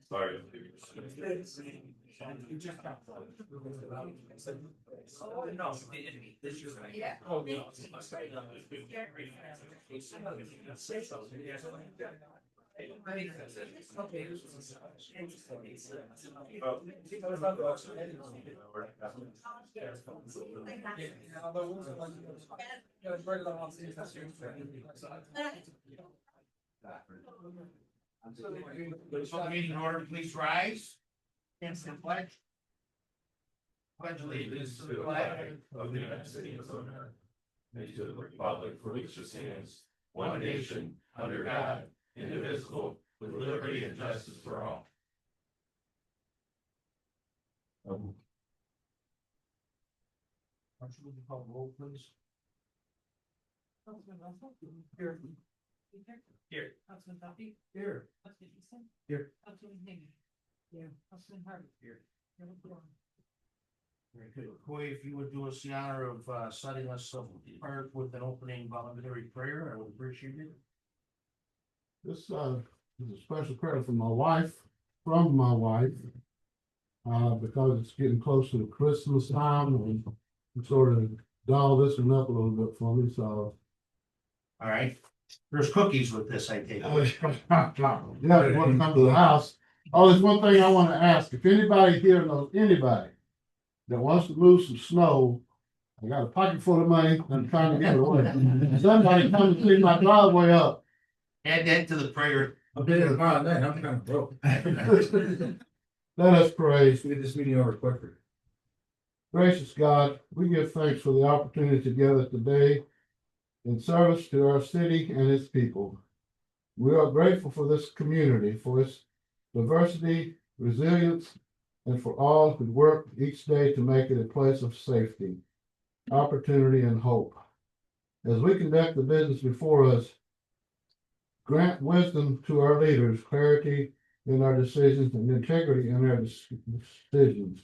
Sorry. Meeting order, please rise. Stand for the pledge. Pledge allegiance to the flag of the United States of America, and to the republic for which it stands, one nation, under God, indivisible, with liberty and justice for all. Would you call roll, please? Councilman Russell? Here. Here. Councilman Duffy? Here. Councilman Easton? Here. Councilman Hagan? Here. Councilman Harvey? Here. Mayor Very good. Coy, if you would do us the honor of setting us apart with an opening voluntary prayer, I would appreciate it. This is a special prayer from my wife, because it's getting close to the Christmas time and sort of doll this one up a little bit for me, so. All right. There's cookies with this, I take it. Yeah, if you want to come to the house. Oh, there's one thing I want to ask. If anybody here knows anybody that wants to move some snow, I got a pocket full of money, I'm trying to give it away. Somebody come and clean my driveway up. Add that to the prayer. I'll be there tomorrow night, I'm kind of broke. Let us pray. Let's get this meeting over quicker. Gracious God, we give thanks for the opportunity to gather today in service to our city and its people. We are grateful for this community, for its diversity, resilience, and for all who work each day to make it a place of safety, opportunity, and hope. As we conduct the business before us, grant wisdom to our leaders, clarity in our decisions, and integrity in our decisions.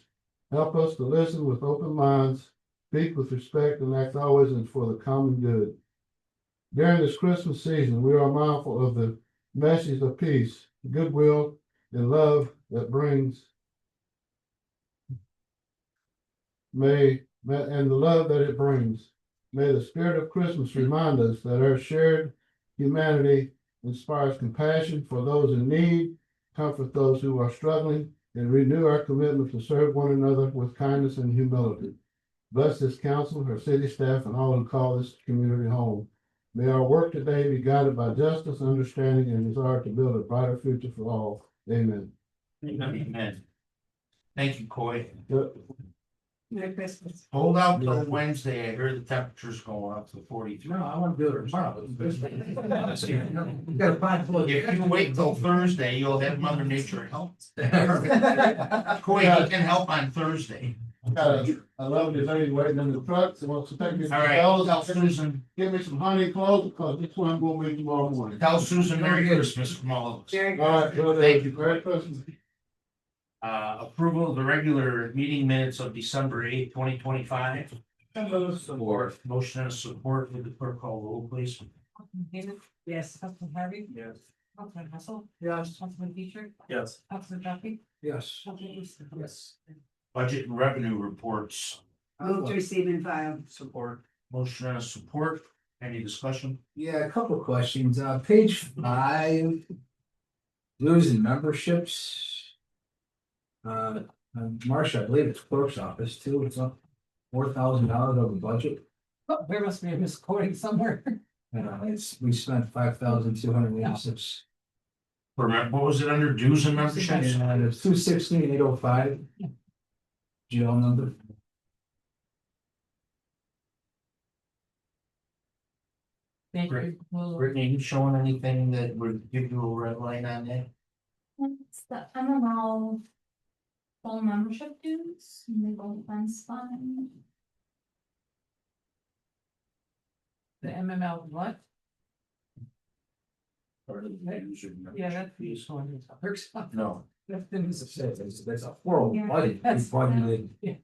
Help us to listen with open minds, speak with respect, and act always and for the common good. During this Christmas season, we are mindful of the message of peace, goodwill, and love that brings. And the love that it brings. May the spirit of Christmas remind us that our shared humanity inspires compassion for those in need, comfort those who are struggling, and renew our commitment to serve one another with kindness and humility. Bless this council, our city staff, and all who call this community home. May our work today be guided by justice, understanding, and desire to build a brighter future for all. Amen. Amen. Thank you, Coy. Merry Christmas. Hold out till Wednesday. I heard the temperature's going up to 43. No, I want to do it tomorrow. You gotta find. If you wait till Thursday, you'll have Mother Nature help. Coy, you can help on Thursday. I love you lady waiting in the truck, so wants to take me. All right, tell Susan, Give me some honey clothes, because this one I'm gonna make tomorrow morning. tell Susan Merry Christmas from all of us. All right, good. Thank you. Merry Christmas. Approval of the regular meeting minutes of December 8th, 2025. Support. Motion and support. Would the clerk call roll, please? Councilman Hagan? Yes. Councilman Harvey? Yes. Councilman Russell? Yes. Councilman Dietrich? Yes. Councilman Duffy? Yes. Councilman Easton? Yes. Budget and revenue reports. Move to receive and file. Support. Motion and support. Any discussion? Yeah, a couple of questions. Page 5. Dues and memberships. Marcia, I believe it's clerk's office too. It's up $4,000 over budget. Oh, there must be a misquoting somewhere. We spent 5,286. Remember, what was it under dues and memberships? And it's 216,805. GL number. Thank Great. you. Well, Brittany, you showing anything that would give you a red light on that? It's the MML full membership dues, legal defense fund. the MML what? Yeah, that's the one. No. That's the. That's a horrible Yeah. budget. We That's- budgeted yeah.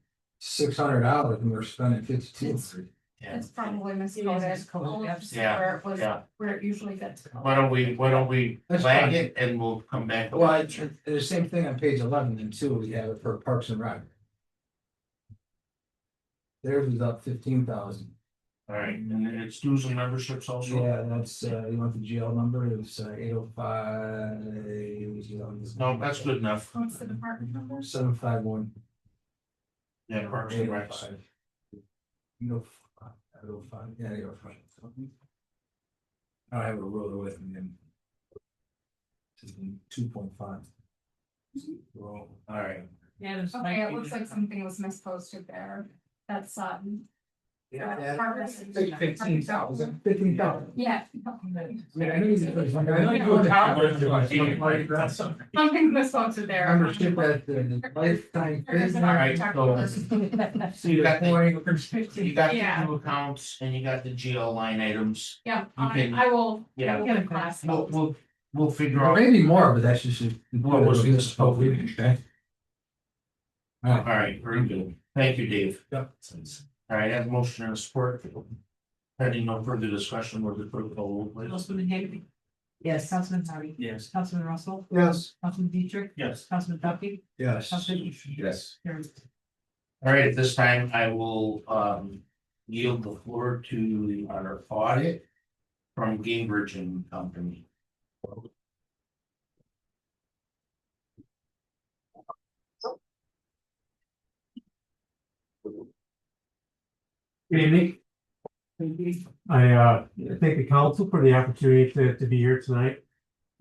$600 and we're spending 52. Yeah. It's probably It is miscoded. miscoded, I'll yeah. see Yeah, Where it was, yeah. where it usually gets. Why don't we That's flag fine. it and we'll come back. Well, it's the same thing on page 11 then too, we have it for Parks and Rec. Theirs is up 15,000. All right, and then it's dues and memberships also? Yeah, that's, you want the GL number, it was 805. No, that's good enough. What's the department number? 751. Yeah, Parks and Recs. 805. No, 805, yeah, 805. I don't have a ruler with me then. 2.5. All right. Yeah, there's. Okay, it looks like something was misposted there. That's, Yeah, Harvest. 15,000. 15,000. Yeah. I mean, I know you do a conference. Something misposted there. Membership at the lifetime. There's an All right, architect. So you got the Yeah. two accounts and you got the GL line items. Yeah, You can- I will. Yeah. Get a class. We'll figure out. Maybe more, but that's just. What was this? Okay. All right, very good. Thank you, Dave. Yep. All right, I have motion and support. Pending no further discussion, we're the clerk call roll, please. Councilman Haggerty, Yes. Councilman Harvey, Yes. Councilman Russell, Yes. Councilman Dietrich, Yes. Councilman Duffy, Yes. Councilman. Yes. Carries. All right, at this time, I will yield the floor to our audit from Gingrich and Company. Good evening. I thank the council for the opportunity to be here tonight.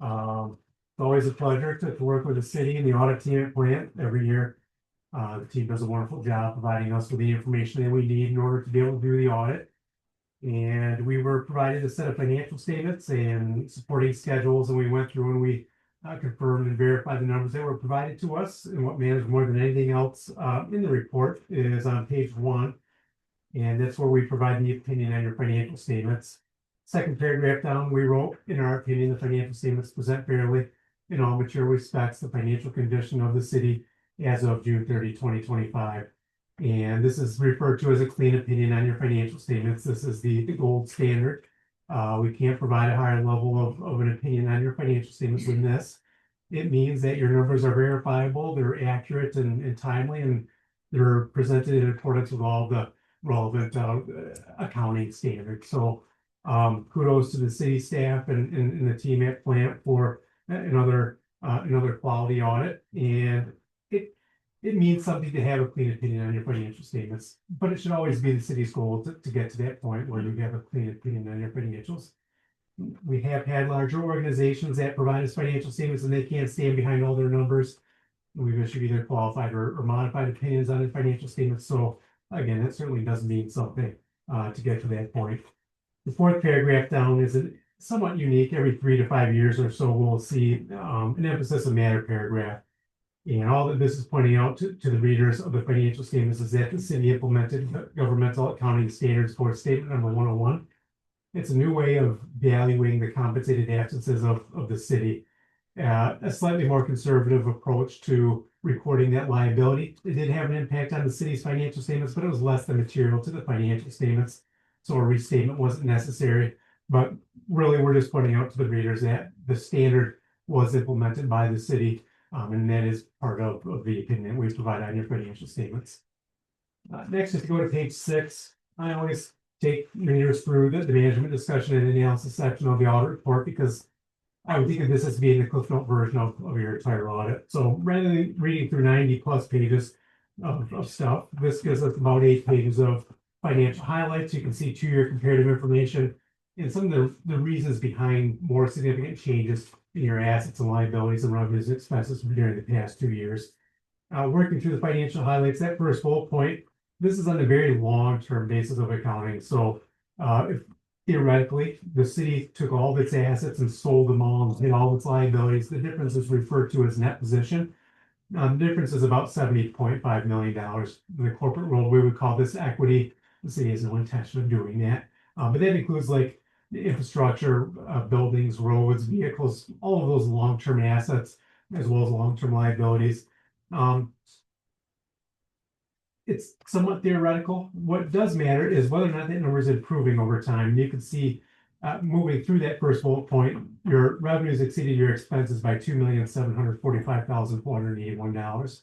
It's always a pleasure to work with the city and the audit team at plant every year. The team does a wonderful job providing us with the information that we need in order to be able to do the audit. And we were provided a set of financial statements and supporting schedules, and we went through and we confirmed and verified the numbers that were provided to us. And what matters more than anything else in the report is on page 1. And that's where we provide the opinion on your financial statements. Second paragraph down, we wrote, in our opinion, the financial statements present fairly in all material respects the financial condition of the city as of June 30, 2025. And this is referred to as a clean opinion on your financial statements. This is the gold standard. We can't provide a higher level of an opinion on your financial statements than this. It means that your numbers are verifiable, they're accurate and timely, and they're presented in accordance with all the relevant accounting standards. So kudos to the city staff and the team at plant for another quality audit. And it means something to have a clean opinion on your financial statements, but it should always be the city's goal to get to that point where you have a clean opinion on your financials. We have had larger organizations that provide us financial statements and they can't stand behind all their numbers. We've issued either qualified or modified opinions on the financial statements. So again, that certainly does mean something to get to that point. The fourth paragraph down is somewhat unique. Every 3 to 5 years or so, we'll see an emphasis of matter paragraph. And all that this is pointing out to the readers of the financial statements is that the city implemented governmental accounting standards for statement number 101. It's a new way of valuing the compensated absences of the city. A slightly more conservative approach to recording that liability. It did have an impact on the city's financial statements, but it was less than material to the financial statements. So a restatement wasn't necessary. But really, we're just pointing out to the readers that the standard was implemented by the city. And that is part of the opinion we provide on your financial statements. Next, if you go to page 6, I always take readers through the management discussion and analysis section of the audit report because I would think of this as being the Cliff Note version of your entire audit. So rather than reading through 90+ pages of stuff, this gives us about 8 pages of financial highlights. You can see 2-year comparative information and some of the reasons behind more significant changes in your assets and liabilities and revenues and expenses during the past 2 years. Working through the financial highlights, that first bullet point, this is on a very long-term basis of accounting. So if theoretically the city took all of its assets and sold them all and paid all of its liabilities, the difference is referred to as net position. The difference is about $70.5 million. In the corporate world, we would call this equity. The city has no intention of doing that. But that includes like the infrastructure, buildings, roads, vehicles, all of those long-term assets, as well as long-term liabilities. it's somewhat theoretical. What does matter is whether or not that number is improving over time. You can see moving through that first bullet point, your revenues exceeded your expenses by $2,745,481.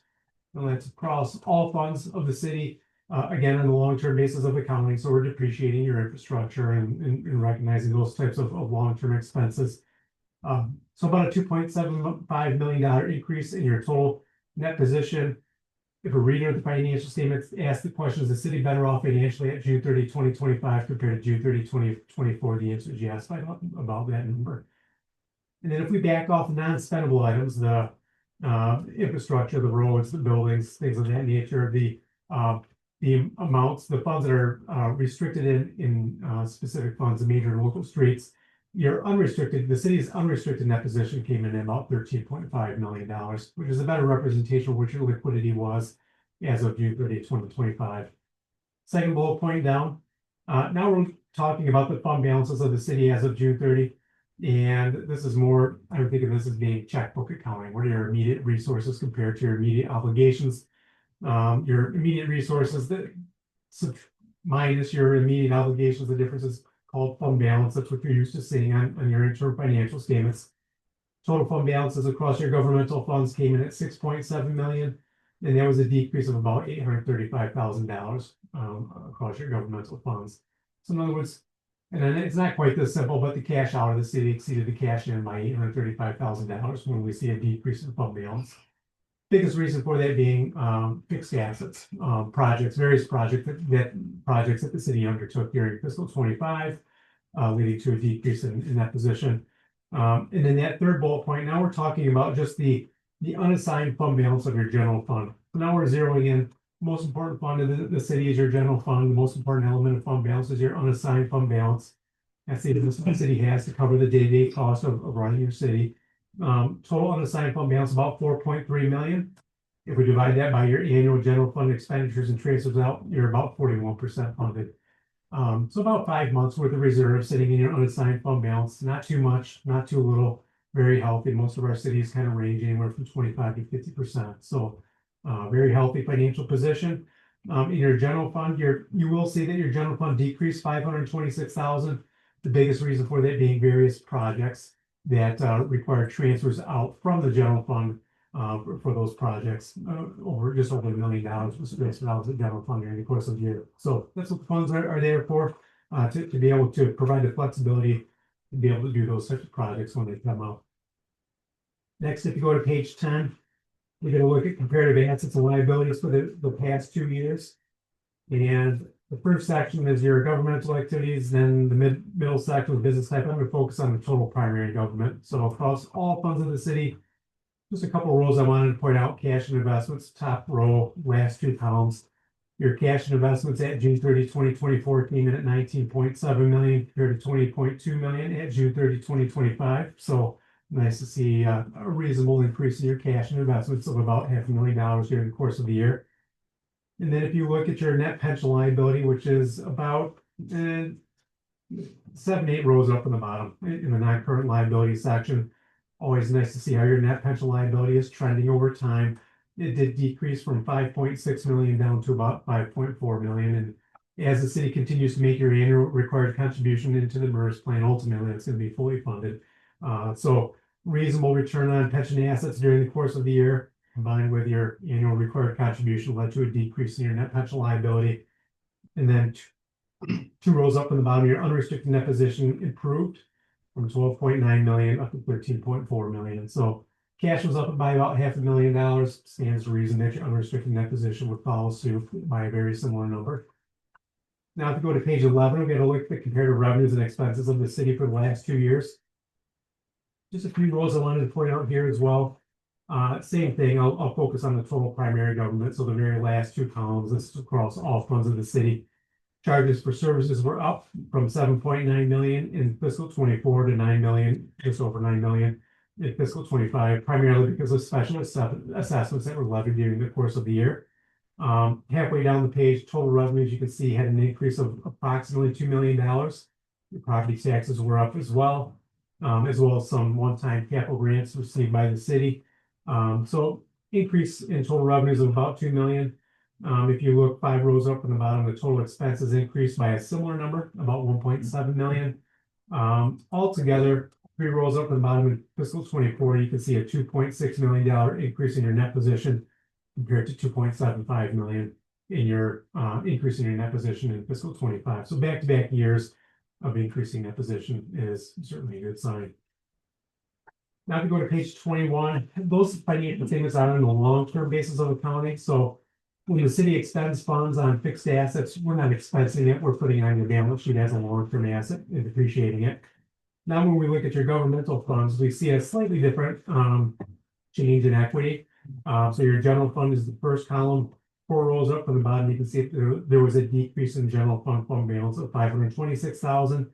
And that's across all funds of the city, again, on the long-term basis of accounting. So we're depreciating your infrastructure and recognizing those types of long-term expenses. So about a $2.75 million increase in your total net position. If a reader of the financial statements asks the question, is the city better off financially at June 30, 2025 compared to June 30, 2024? The answer is yes, about that number. And then if we back off the non-spendable items, the infrastructure, the roads, the buildings, things of that nature, the amounts, the funds that are restricted in specific funds, the major and local streets, your unrestricted, the city's unrestricted net position came in at about $13.5 million, which is a better representation of what your liquidity was as of June 30, 2025. Second bullet point down. Now we're talking about the fund balances of the city as of June 30. And this is more, I would think of this as being checkbook accounting. What are your immediate resources compared to your immediate obligations? Your immediate resources that minus your immediate obligations, the difference is called fund balance. That's what you're used to seeing on your interim financial statements. Total fund balances across your governmental funds came in at $6.7 million, and there was a decrease of about $835,000 across your governmental funds. So in other words, and then it's not quite this simple, but the cash out of the city exceeded the cash in by $835,000 when we see a decrease in fund balance. Biggest reason for that being fixed assets, projects, various projects that the city undertook during fiscal 25, leading to a decrease in that position. And then that third bullet point, now we're talking about just the unassigned fund balance of your general fund. So now we're zeroing in. Most important fund of the city is your general fund. The most important element of fund balance is your unassigned fund balance. That's the city has to cover the day-to-day cost of running your city. Total unassigned fund balance about $4.3 million. If we divide that by your annual general fund expenditures and transfers out, you're about 41% funded. So about 5 months worth of reserves sitting in your unassigned fund balance. Not too much, not too little, very healthy. Most of our cities kind of range anywhere from 25 to 50%. So very healthy financial position. In your general fund, you will see that your general fund decreased $526,000. The biggest reason for that being various projects that require transfers out from the general fund for those projects. Just over $1 million was transferred out of the general fund during the course of the year. So that's what the funds are there for, to be able to provide the flexibility to be able to do those types of projects when they come out. Next, if you go to page 10, we're going to look at comparative assets and liabilities for the past 2 years. And the first section is your governmental activities, then the middle section is business type. I'm going to focus on the total primary government. So across all funds of the city, just a couple of rows I wanted to point out: cash and investments, top row, last 2 columns. Your cash and investments at June 30, 2024 came in at $19.7 million compared to $20.2 million at June 30, 2025. So nice to see a reasonable increase in your cash and investments of about $500,000 during the course of the year. And then if you look at your net pension liability, which is about 7, 8 rows up in the bottom in the non-current liability section, always nice to see how your net pension liability is trending over time. It did decrease from 5.6 million down to about 5.4 million. And as the city continues to make your annual required contribution into the MERS plan, ultimately it's going to be fully funded. So reasonable return on pension assets during the course of the year, combined with your annual required contribution, led to a decrease in your net pension liability. And then 2 rows up in the bottom, your unrestricted net position improved from 12.9 million up to 13.4 million. So cash was up by about $500,000. Stands to reason that your unrestricted net position would follow suit by a very similar number. Now, if you go to page 11, we're going to look at the comparative revenues and expenses of the city for the last 2 years. Just a few rows I wanted to point out here as well. Same thing, I'll focus on the total primary government. So the very last 2 columns, this is across all funds of the city. Charges for services were up from 7.9 million in fiscal 24 to 9 million, just over 9 million in fiscal 25, primarily because of special assessments that were levied during the course of the year. Halfway down the page, total revenues, you can see, had an increase of approximately $2 million. The property taxes were up as well as some one-time capital grants received by the city. So increase in total revenues of about $2 million. If you look 5 rows up from the bottom, the total expenses increased by a similar number, about 1.7 million. Altogether, 3 rows up from the bottom in fiscal 24, you can see a $2.6 million increase in your net position compared to 2.75 million in your increase in your net position in fiscal 25. So back-to-back years of increasing net position is certainly a good sign. Now if you go to page 21, those financial statements are on a long-term basis of accounting. So when the city expends funds on fixed assets, we're not expensing it, we're putting it on your balance sheet as a long-term asset and depreciating it. Now, when we look at your governmental funds, we see a slightly different change in equity. So your general fund is the first column. 4 rows up from the bottom, you can see there was a decrease in general fund balance of 526,000.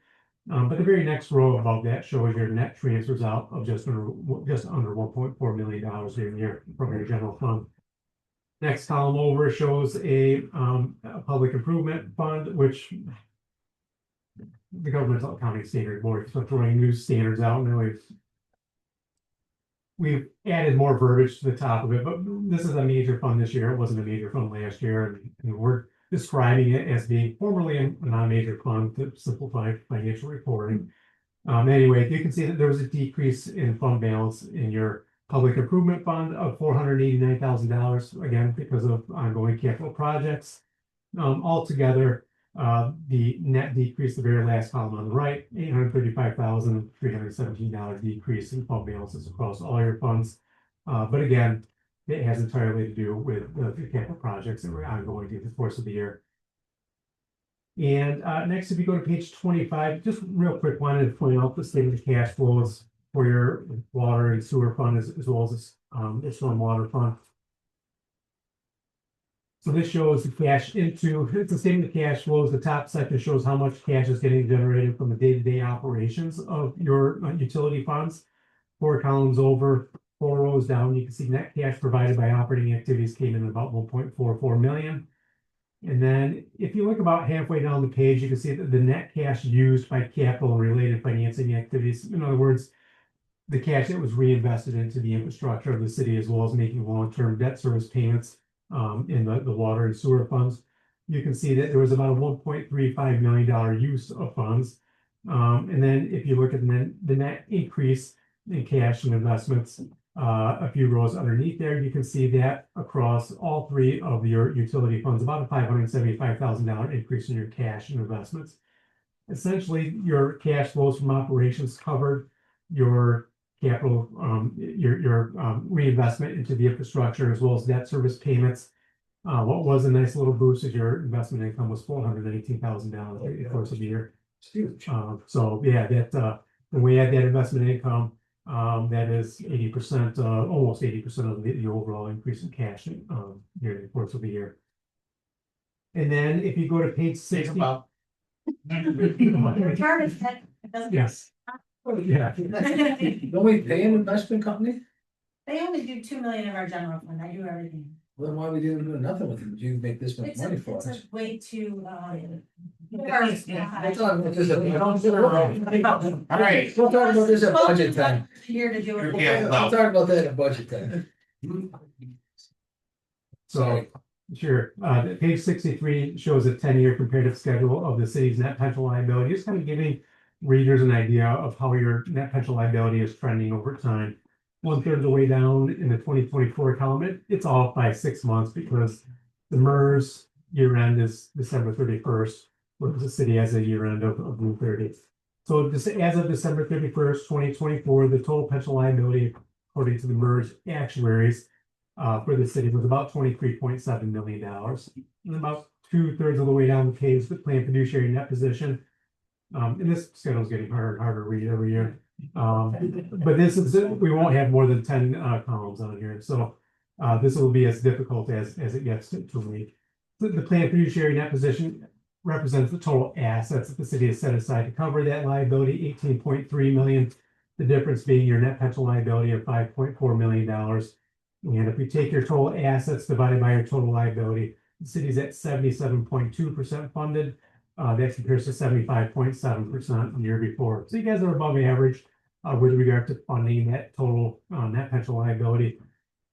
But the very next row above that shows your net transfers out of just under $1.4 million during the year from your general fund. Next column over shows a public improvement fund, which the governmental accounting standard board is throwing new standards out, and we've added more verbiage to the top of it, but this is a major fund this year. It wasn't a major fund last year, and we're describing it as being formerly a non-major fund to simplify financial reporting. Anyway, you can see that there was a decrease in fund balance in your public improvement fund of $489,000, again, because of ongoing capital projects. Altogether, the net decrease, the very last column on the right, $835,317 decrease in fund balances across all your funds. But again, it has entirely to do with the capital projects that were ongoing through the course of the year. And next, if you go to page 25, just real quick, wanted to point out the statement of cash flows for your water and sewer fund as well as this stormwater fund. So this shows the cash into, it's a statement of cash flows. The top section shows how much cash is getting generated from the day-to-day operations of your utility funds. 4 columns over, 4 rows down, you can see net cash provided by operating activities came in about 1.44 million. And then if you look about halfway down the page, you can see that the net cash used by capital and related financing activities, in other words, the cash that was reinvested into the infrastructure of the city, as well as making long-term debt service payments in the water and sewer funds. You can see that there was about a $1.35 million use of funds. And then if you look at the net increase in cash and investments, a few rows underneath there, you can see that across all 3 of your utility funds, about a $575,000 increase in your cash and investments. Essentially, your cash flows from operations covered your capital, your reinvestment into the infrastructure, as well as debt service payments. What was a nice little boost is your investment income was $418,000 over the course of the year. It's huge. So yeah, that when we add that investment income, that is 80%, almost 80% of the overall increase in cash during the course of the year. And then if you go to page 60. Yes. Yeah. Don't we pay an investment company? They only do 2 million of our general fund, I do everything. Then why are we doing nothing with them? You make this much It's money for it's us. a way to, We'll talk about this at- All right. We'll talk about this at budget time. Here to do it. Yeah. We'll talk about that at budget time. So, sure, page 63 shows a 10-year comparative schedule of the city's net pension liability, just kind of giving readers an idea of how your net pension liability is trending over time. 1/3 of the way down in the 2024 column, it's off by 6 months because the MERS year end is December 31st, whereas the city has a year end of June 30th. So this, as of December 31st, 2024, the total pension liability, according to the MERS actuaries, for the city was about $23.7 million. And about 2/3 of the way down the page, the planned fiduciary net position. And this schedule is getting harder and harder to read every year. But this is, we won't have more than 10 columns on here. So this will be as difficult as it gets to read. The planned fiduciary net position represents the total assets that the city has set aside to cover that liability, $18.3 million. The difference being your net pension liability of $5.4 million. And if we take your total assets divided by your total liability, the city's at 77.2% funded. That compares to 75.7% the year before. So you guys are above average with regard to funding that total net pension liability.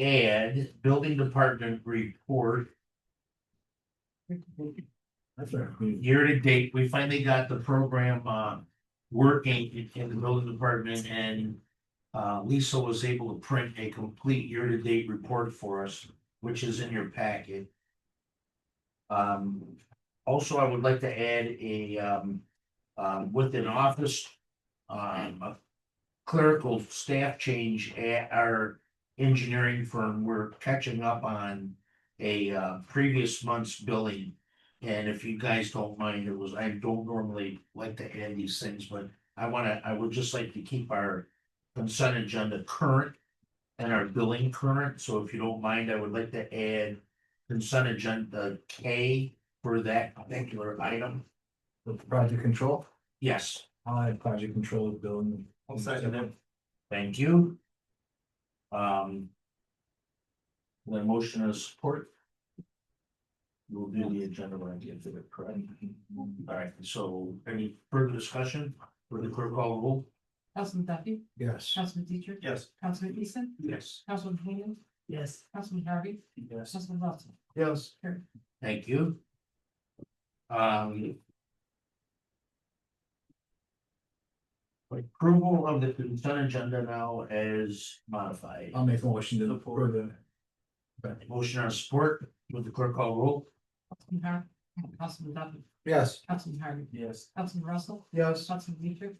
add building department report. That's right. Year to date, we finally got the program working in the building department, and Lisa was able to print a complete year to date report for us, which is in your packet. Also, I would like to add a within office a clerical staff change at our engineering firm. We're catching up on a previous month's billing. And if you guys don't mind, I don't normally like to add these things, but I would just like to keep our consent agenda current and our billing current. So if you don't mind, I would like to add consent agenda K for that particular item. With project control, Yes, I'll add project control building. I'll second it. Thank you. The motion of support. We'll do the agenda when I get to it, correct? All right, so any further discussion? For the clerk call roll? Councilman Duffy, Yes. Councilman Dietrich. Yes. Councilman Easton, Yes. Councilman Hayden. Yes. Councilman Harvey, Yes. Councilman Russell. Yes. Thank you. Approval of the consent agenda now as modified. I'll make a motion to approve the. Motion on support, with the clerk call roll? Councilman Har- Councilman Duffy, Yes. Councilman Harvey, Yes. Councilman Russell, Yes. Councilman Dietrich,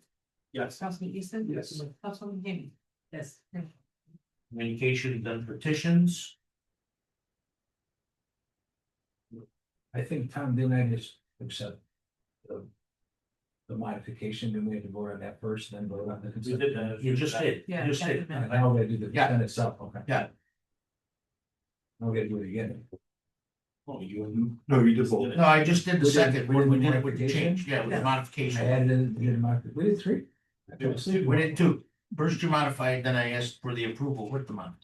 Yes. Councilman Easton. Yes. Councilman Hayden. Yes. Communications and petitions. I think, Tom, didn't I just accept the modification, then we had to vote on that first, then vote on the consent? You just did. Yeah. You just did. Now we gotta do the Yeah. consent itself, okay. Yeah. Now we gotta do it again. Oh, you. No, you just voted. No, I just did the We did- second, we when we did did the it with the modification? change, yeah, with the Yeah. I modification. added in, we did three. We did two. First you modified, then I asked for the approval with the mod.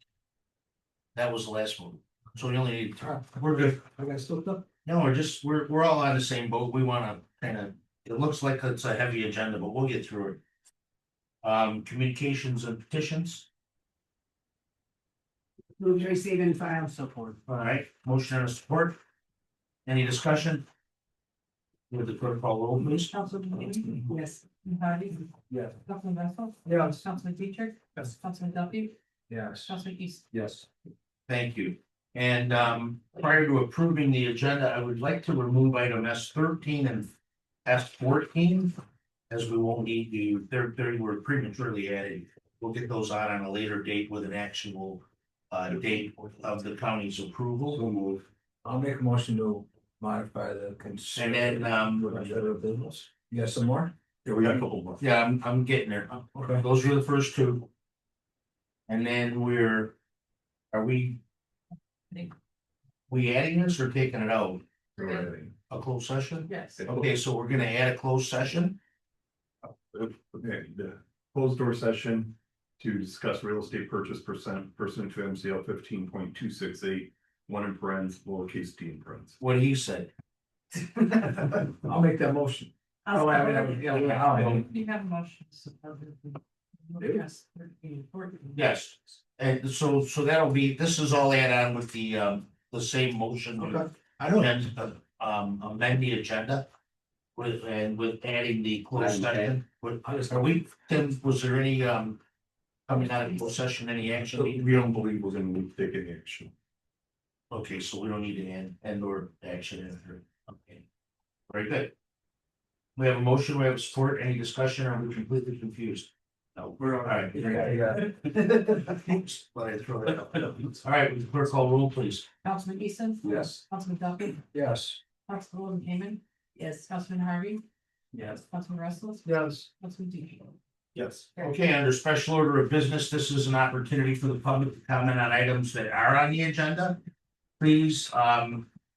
That was the last one. So we only need two. We're good. I got slipped up. No, we're all on the same boat. We wanna it looks like it's a heavy agenda, but we'll get through it. Communications and petitions. Move to receive and file. Support. All right, motion and support. Any discussion? With the clerk call roll, please. Councilman Hayden. Yes. Councilman Harvey. Yes. Councilman Russell. Yes. Councilman Dietrich. Yes. Councilman Duffy, Yes. Councilman Easton. Yes. Thank you. And prior to approving the agenda, I would like to remove item S13 and S14. As we won't need they were prematurely added. We'll get those on a later date with an actual date of the county's approval. I'll make a motion to modify the consent. And then business. You got some more? Yeah, we got a couple more. yeah, I'm getting there. Okay. Those were the first two. And then are we adding this or taking it out? A closed session? Yes. Okay, so we're gonna add a closed session? Okay, the closed door session to discuss real estate purchase pursuant to MCL 15.268, one in parens, lowercase d in parens. What he said. I'll make that motion. I'll yeah, support it. yeah, yeah, I'll- You have a motion. to support it. Yes, 13, 14. Yes, and so that'll be, this is all add on with the same motion. Okay. I don't. Amend the agenda. With adding the closed session. Are we, Tim, was there any coming out of closed session, any action? We don't believe we're gonna need to take any action. Okay, so we don't need to end or action after, okay. Very good. We have a motion, we have support, any discussion, or are we completely confused? No, we're all right. Oops, but I throw that out. All right, with the clerk call roll, please. Councilman Easton. Yes. Councilman Duffy, Yes. Councilman Hayman. Yes. Councilman Harvey, Yes. Councilman Russell, Yes. Councilman Dietrich. Yes. Okay, under special order of business, this is an opportunity for the public to comment on items that are on the agenda. Please,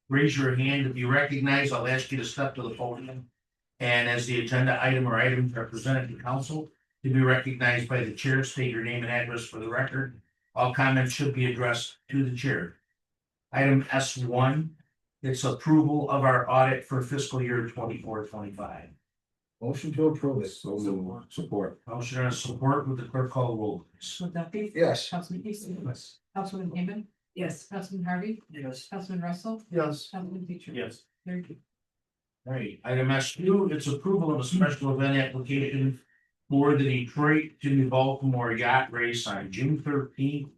raise your hand if you recognize, I'll ask you to step to the podium. And as the agenda item or items are presented to council, to be recognized by the chair, state your name and address for the record. All comments should be addressed to the chair. Item S1, it's approval of our audit for fiscal year 24-25. Motion to approve it. So support. Motion and support with the clerk call roll. Councilman Duffy. Yes. Councilman Easton. Councilman Heyman, Yes. Councilman Harvey, Yes. Councilman Russell, Yes. Councilman Teacher. Yes. Very good. All right, item S two, it's approval of a special event application for the Detroit to New Baltimore yacht race on June 13th,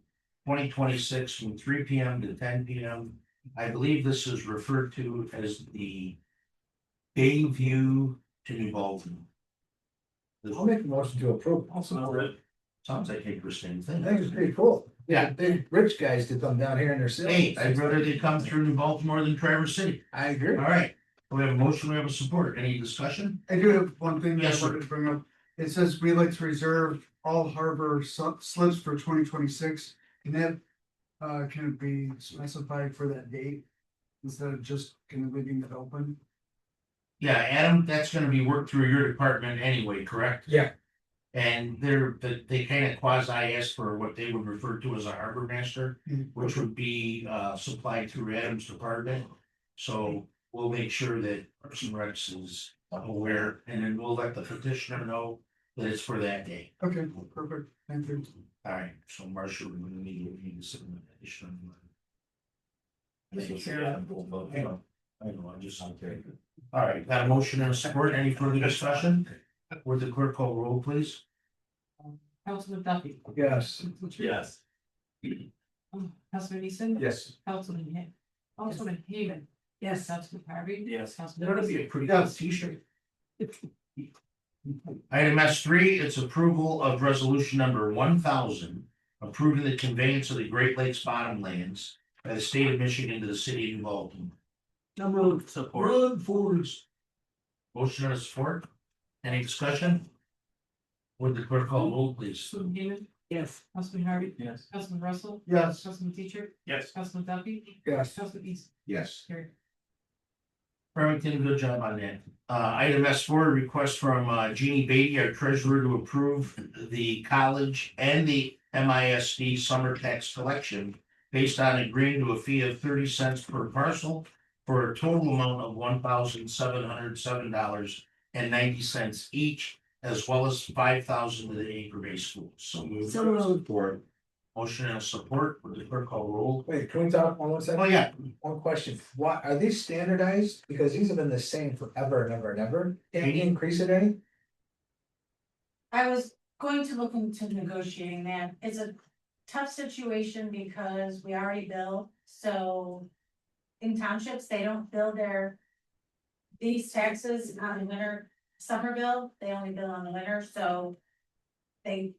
2026, from 3 P.M. to 10 P.M. I believe this is referred to as the Bayview to New Baltimore. I'll make a motion to approve. Sounds like interesting I thing. think it's pretty cool. Yeah. Big rich guys to come down here in their. Hey, I'd rather they come through New Baltimore than Traverse City. I agree. All right, we have a motion, we have a support. Any discussion? I do have one thing that Yes, I sir. wanted to bring up. It says we like to reserve all harbor slips for 2026. And that can it be specified for that date instead of just kind of leaving it open. Yeah, Adam, that's gonna be worked through your department anyway, correct? Yeah. And they kind of quasi ask for what they would refer to as a harbor master, which would be supplied through Adam's department. So we'll make sure that Parks and Recs is aware, and then we'll let the petitioner know that it's for that day. Okay, perfect. Thank you. All right, so Marcia, we're gonna need to submit additional. I know, I'm just. All right, got a motion and a support. Any further discussion? Would the clerk call roll, please? Councilman Duffy. Yes. Yes. Councilman Easton. Yes. Councilman Heyman. Yes. Councilman Harvey. Yes. Councilman That'll Russell. be a pretty good t-shirt. Item S three, it's approval of resolution number 1000, approving the conveyance of the Great Lakes Bottomlands by the state of Michigan to the city of New Baltimore. Support. Run, Forrest. Motion and a support. Any discussion? Would the clerk call roll, please? Councilman Heyman. Yes. Councilman Harvey. Yes. Councilman Russell. Yes. Councilman Teacher. Yes. Councilman Duffy. Yes. Councilman Easton. Yes. Carried. Remington, good job on that. Item S four, request from Jeannie Beatty, our treasurer, to approve the college and the MISD summer tax collection based on agreeing to a fee of 30 cents per parcel for a total amount of $1,707.90 each, as well as 5,000 to the Anchor Bay schools. So moved. Support. Motion and support. Would the clerk call roll? Wait, can we talk one second? Oh, yeah. One question. Why are these standardized? Because these have been the same forever and ever and ever. Can we increase it any? I was going to look into negotiating that. It's a tough situation because we already bill, so. In townships, they don't bill these taxes on the winter, summer bill, they only bill on the winter, so. They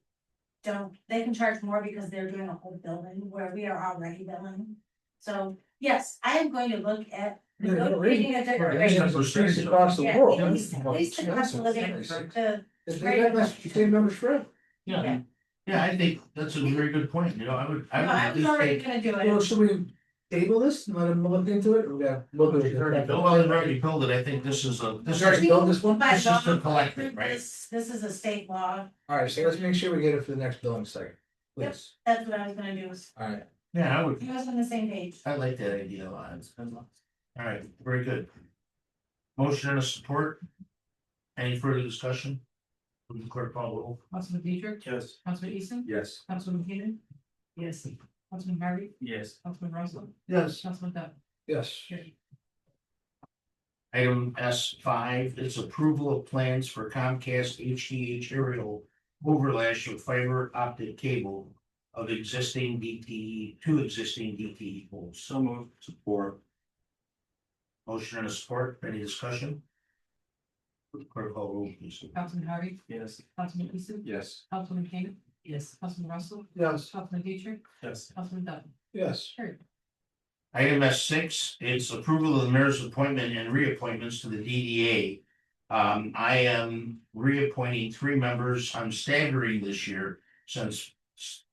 can charge more because they're doing a whole building where we are already billing. So, yes, I am going to look at negotiating a different rate. Across the Yeah, world. at least the cost of living, If they got less, you same numbers forever. Yeah, yeah, I think that's a very good point. You know, I would No, I at was least already take. gonna do Well, it. should we table this and let them look into it? Or we got. Well, they've already built it. I think this is This already built this one? By This is law, to collect it, right? This is a state law, Alright, so let's make sure we get it for the next billing cycle. Please. that's what I was gonna do, Alright. Yeah, I would, you guys on the same page. I like that idea a lot. All right, very good. Motion and a support. Any further discussion? Would the clerk call roll? Councilman Teacher. Yes. Councilman Easton. Yes. Councilman Heyman. Yes. Councilman Harvey. Yes. Councilman Russell. Yes. Councilman Duffy. Yes. Carried. Item S five, it's approval of plans for Comcast HDH aerial overlash with fiber optic cable of existing DTE, two existing DTE poles. So moved. Support. Motion and a support. Any discussion? Clerk call roll, please. Councilman Harvey. Yes. Councilman Easton. Yes. Councilman Heyman. Yes. Councilman Russell. Yes. Councilman Teacher. Yes. Councilman Duffy. Yes. Carried. Item S six, it's approval of the mayor's appointment and reappointments to the DDA. I am reappointing 3 members. I'm staggering this year since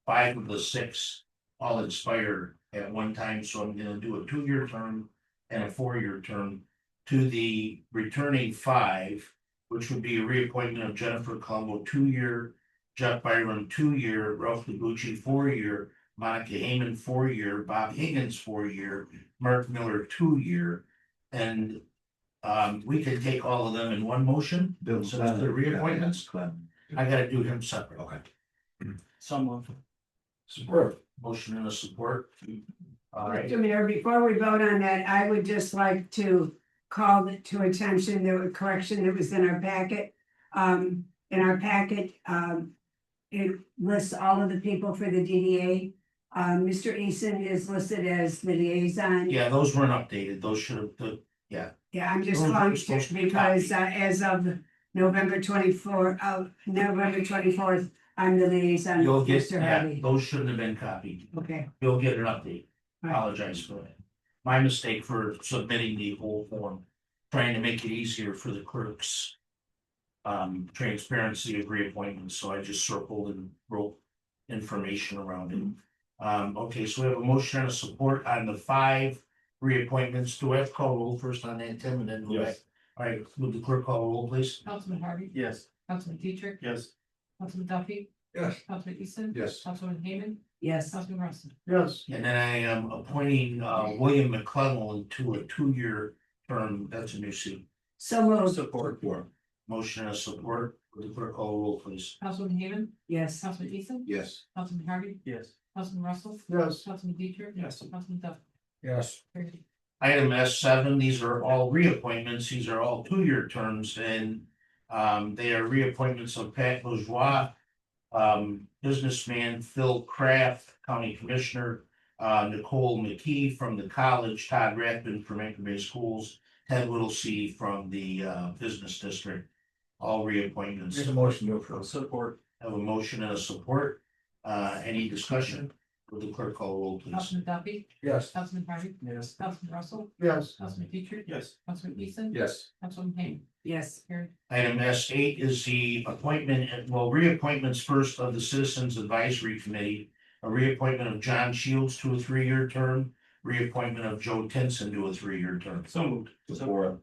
5 of the 6 all expire at one time, so I'm gonna do a 2-year term and a 4-year term to the returning 5, which would be a reappointment of Jennifer Colombo, 2-year, Jeff Byram, 2-year, Ralph Debucci, 4-year, Monica Heyman, 4-year, Bob Higgins, 4-year, Mark Miller, 2-year, and we can take all of them in one motion. So that's the reappointments. I gotta do him separate. Okay. Someone. Support. Motion and a support. All right, Mr. Mayor, before we vote on that, I would just like to call to attention the correction that was in our packet. It lists all of the people for the DDA. Mr. Eason is listed as the liaison. yeah, those weren't updated. Those should have, Yeah, I'm just Those are calling supposed to be because copied. as of November 24th, I'm the liaison. you'll with get, Mr. yeah, Harvey. those shouldn't have been copied. Okay, You'll get an update. all right. Apologize for that. My mistake for submitting the whole form, trying to make it easier for the clerks. Transparency of reappointments, so I just circled and wrote information around it. Okay, so we have a motion and a support on the 5 reappointments. Do I have to call roll first on that, Tim, and then go back? Yes. All right, would the clerk call roll, please? Councilman Harvey. Yes. Councilman Dietrich. Yes. Councilman Duffy. Yes. Councilman Eason. Yes. Councilman Heyman. Yes, Councilman Russell. Yes. And then I am appointing William McClellan to a 2-year term. That's a new seat. so moved. Support. Motion and a support. Would the clerk call roll, please? Councilman Heyman. Yes, Councilman Eason. Yes. Councilman Harvey. Yes. Councilman Russell. Yes. Councilman Dietrich. Yes. Councilman Duffy. Yes. Carried. Item S7, these are all reappointments. These are all 2-year terms and they are reappointments of Pat Bourgeois, businessman Phil Kraft, County Commissioner, Nicole McKee from the college, Todd Rathbun from Anchor Bay Schools, Ted Whittlesey from the Business District. All reappointments. There's a motion to approve. Support. Have a motion and a support. Any discussion? Would the clerk call roll, please? Councilman Duffy. Yes. Councilman Harvey. Yes. Councilman Russell. Yes. Councilman Dietrich. Yes. Councilman Eason. Yes. Councilman Heyman. yes, Carried. Item S8 is the appointment, reappointments first of the Citizens Advisory Committee. A reappointment of John Shields to a 3-year term, reappointment of Joe Tinson to a 3-year term. So moved. Support.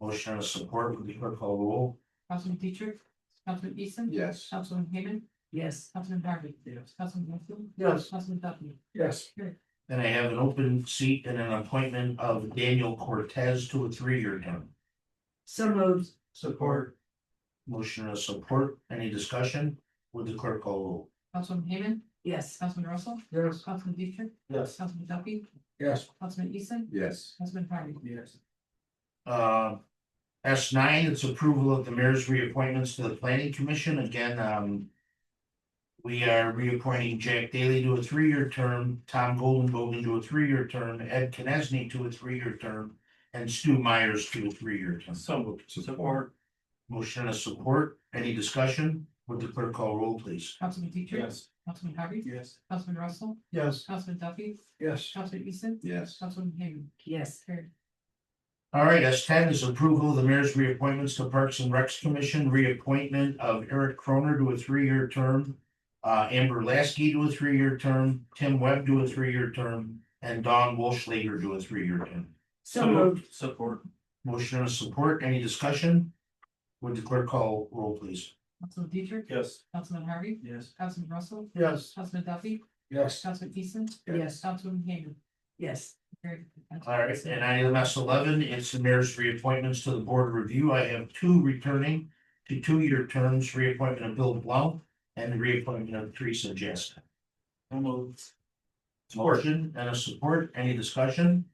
Motion and a support, would the clerk call roll? Councilman Dietrich. Councilman Eason. Yes. Councilman Heyman. yes, Councilman Harvey. Yes. Councilman Russell. Yes. Councilman Duffy. Yes. Then I have an open seat and an appointment of Daniel Cortez to a 3-year term. so moved. Support. Motion and a support, any discussion? Would the clerk call roll? Councilman Heyman. Yes, Councilman Russell. Yes. Councilman Dietrich. Yes. Councilman Duffy. Yes. Councilman Eason. Yes. Councilman Harvey. Yes. S9, it's approval of the mayor's reappointments to the planning commission. Again, we are reappointing Jack Daly to a 3-year term, Tom Goldenbogen to a 3-year term, Ed Knesny to a 3-year term, and Stu Myers to a 3-year term. So moved. Support. Motion and a support. Any discussion? Would the clerk call roll, please? Councilman Dietrich. Yes. Councilman Harvey. Yes. Councilman Russell. Yes. Councilman Duffy. Yes. Councilman Eason. Yes. Councilman Heyman. yes, Carried. All right, S10 is approval of the mayor's reappointments to Parks and Recs Commission, reappointment of Eric Croner to a 3-year term, Amber Lasky to a 3-year term, Tim Webb to a 3-year term, and Dawn Walschlager to a 3-year term. so moved. Support. Motion and a support. Any discussion? Would the clerk call roll, please? Councilman Dietrich. Yes. Councilman Harvey. Yes. Councilman Russell. Yes. Councilman Duffy. Yes. Councilman Eason. Yes, Councilman Heyman. yes, Carried. All right, and item S11, it's the mayor's reappointments to the board of review. I have 2 returning to 2-year terms, reappointment of Bill Blount and the reappointment of Teresa Jesta. Motion and a support. Any discussion?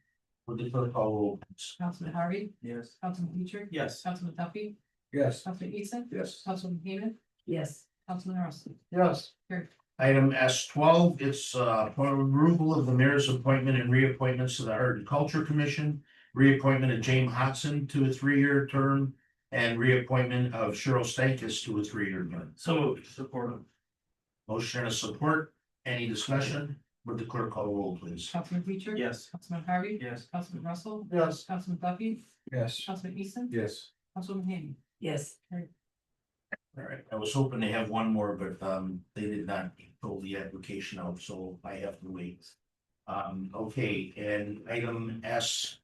Would the clerk call roll, please? Councilman Harvey. Yes. Councilman Dietrich. Yes. Councilman Duffy. Yes. Councilman Eason. Yes. Councilman Heyman. yes, Councilman Russell. Yes. Carried. Item S12, it's approval of the mayor's appointment and reappointments to the Art and Culture Commission, reappointment of James Hodson to a 3-year term, and reappointment of Cheryl Stankus to a 3-year term. So moved. Support. Motion and a support. Any discussion? Would the clerk call roll, please? Councilman Dietrich. Yes. Councilman Harvey. Yes. Councilman Russell. Yes. Councilman Duffy. Yes. Councilman Eason. Yes. Councilman Heyman. yes, All right, I was hoping to have one more, but they did not fill the application out, so I have to wait. Okay, and item S.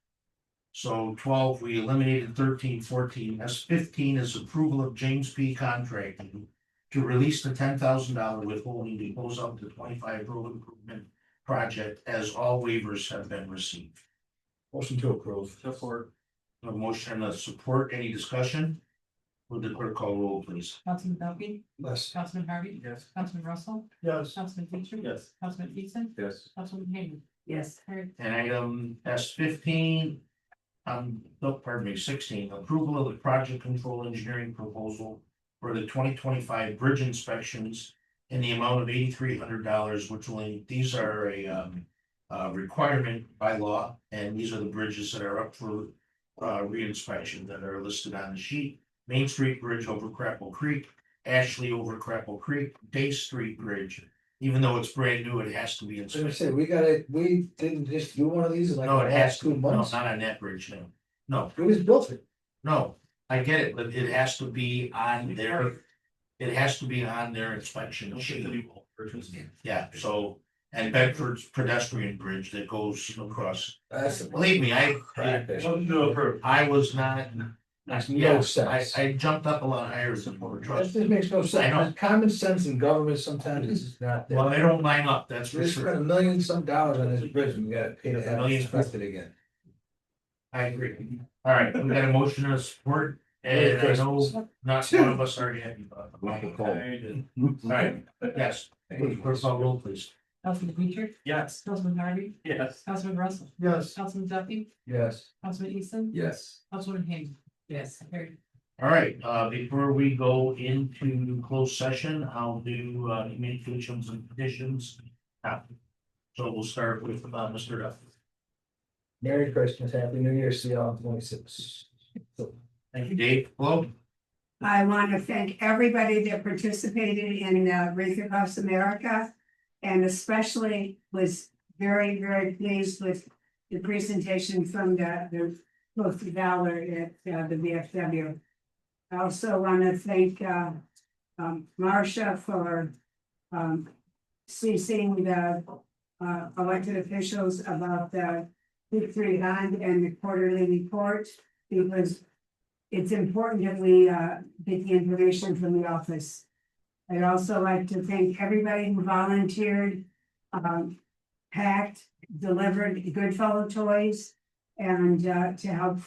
So 12, we eliminated 13, 14. S15 is approval of James P. Contracting to release the $10,000 withholding to close up the 25 road improvement project as all waivers have been received. Motion to approve. Support. A motion and a support. Any discussion? Would the clerk call roll, please? Councilman Duffy, Yes. Councilman Harvey. Yes. Councilman Russell, Yes. Councilman Feature. Yes. Councilman Eason, Yes. Councilman Hayden. Yes, Carried. And item S15. No, pardon me, 16, approval of the project control engineering proposal for the 2025 bridge inspections in the amount of $8,300, which will, these are a requirement by law, and these are the bridges that are up for re-inspection that are listed on the sheet. Main Street Bridge over Crapple Creek, Ashley over Crapple Creek, Day Street Bridge. Even though it's brand new, it has to be So I inspected. said, we didn't just do one of these in like No, the it has last to, 2 no, months. not on that bridge, no. No, We just built it. no, I get it, but it has to be on their, it has to be on their inspection sheet. Yeah, so, and Bedford's pedestrian bridge that goes across, That's. believe me, I was not. Makes Yeah, no sense. I jumped up a lot higher than more That trust. just makes no I know. sense. Common sense in government sometimes is just not there. Well, they don't line up, that's for We sure. spent $1 million some dollars on this bridge and we gotta pay to have it Millions. inspected again. I agree. All right, we got a motion of support, Merry and I know Christmas. not one of us are happy about it. All right, yes, clerk call roll, please. Councilman Feature. Yes. Councilman Harvey. Yes. Councilman Russell, Yes. Councilman Duffy, Yes. Councilman Eason, Yes. Councilman Hayden. Yes. Carried. All right, before we go into closed session, I'll do communications and petitions. So we'll start with Mr. Duff. Merry Christmas, Happy New Year, see y'all on 26. Thank you, Dave. Hello. I want to thank everybody that participated in Wreath Across America. And especially was very, very pleased with the presentation from the close to Valor at the VFW. I also want to thank Marcia for ceasing the elected officials about the Victory Hunt and the quarterly report, because it's important that we get the information from the office. I'd also like to thank everybody who volunteered, packed, delivered Goodfellow toys, and to help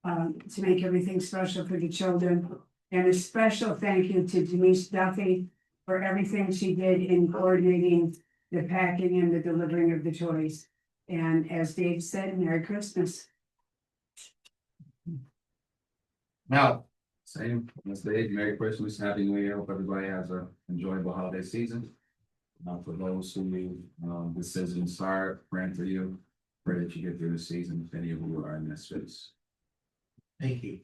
to make everything special for the children. And a special thank you to Denise Duffy for everything she did in coordinating the packing and the delivering of the toys. And as Dave said, Merry Christmas. Now, Same, let's say Merry Christmas, Happy New Year, hope everybody has a enjoyable holiday season. For those who, decisions are praying for you, pray that you get through the season, if any of you are in this space. thank you.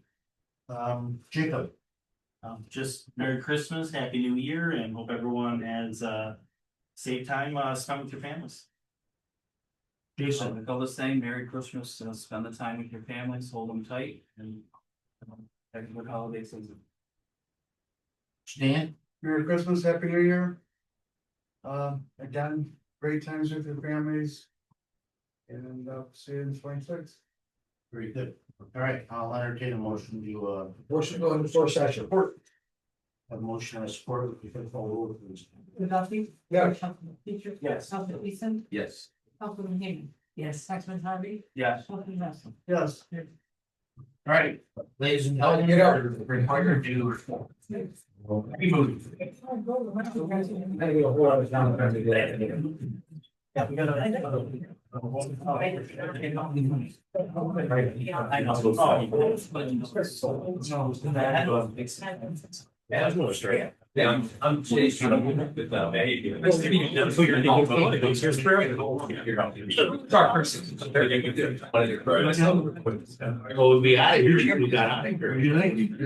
Jacob. Just Merry Christmas, Happy New Year, and hope everyone has safe time spent with your families. Jason. I'll the same, Merry Christmas, spend the time with your families, hold them tight, and have a good holiday season. Stan. Merry Christmas, Happy New Year. Again, great times with your families. And see you in 26. Very good. All right, I'll entertain a motion to Motion to go into closed session. have a motion and a support. If you can follow roll, please. Duffy. Yes. Councilman Feature. Yes. Councilman Eason, Yes. Councilman Hayden. Yes. Councilman Harvey. Yes. Councilman Russell. Yes. All right, ladies and How'd you gentlemen. get out? Required to. Remove. I think a whole lot of time to do that. Yeah, we gotta. I'm Jason. Oh, we'll be out of here. We got out of here. You think?